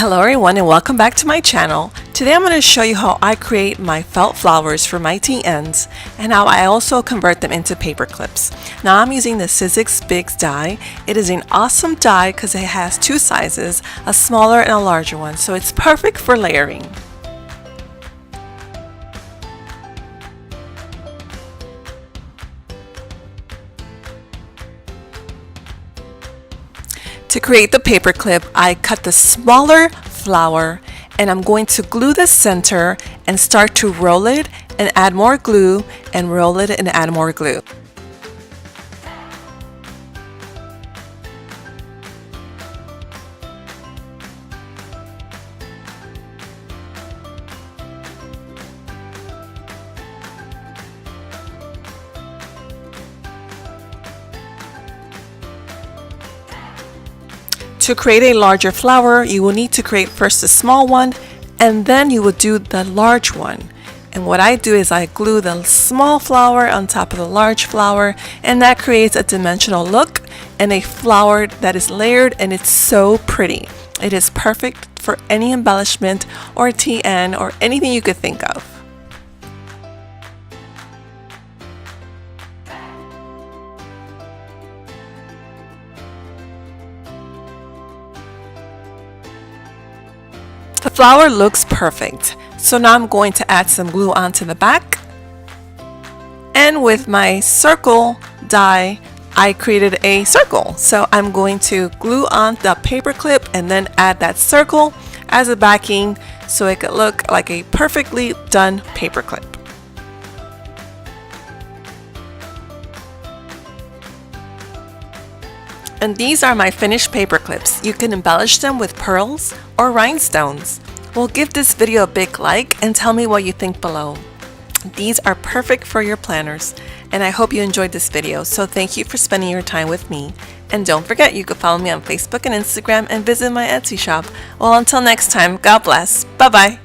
Hello everyone and welcome back to my channel. Today I'm going to show you how I create my felt flowers for my tea ends and how I also convert them into paper clips. Now I'm using the Sizzix Die. It is an awesome die because it has two sizes, a smaller and a larger one, so it's perfect for layering. To create the paper clip, I cut the smaller flower and I'm going to glue the center and start to roll it and add more glue and roll it and add more glue. To create a larger flower, you will need to create first a small one and then you will do the large one. And what I do is I glue the small flower on top of the large flower, and that creates a dimensional look and a flower that is layered, and it's so pretty. It is perfect for any embellishment or tea end or anything you could think of. The flower looks perfect, so now I'm going to add some glue onto the back. And with my circle die, I created a circle. So I'm going to glue on the paper clip and then add that circle as a backing so it could look like a perfectly done paper clip. And these are my finished paper clips. You can embellish them with pearls or rhinestones. Well, give this video a big like and tell me what you think below. These are perfect for your planners, and I hope you enjoyed this video, so thank you for spending your time with me. And don't forget, you can follow me on Facebook and Instagram and visit my Etsy shop. Well, until next time, God bless. Bye-bye.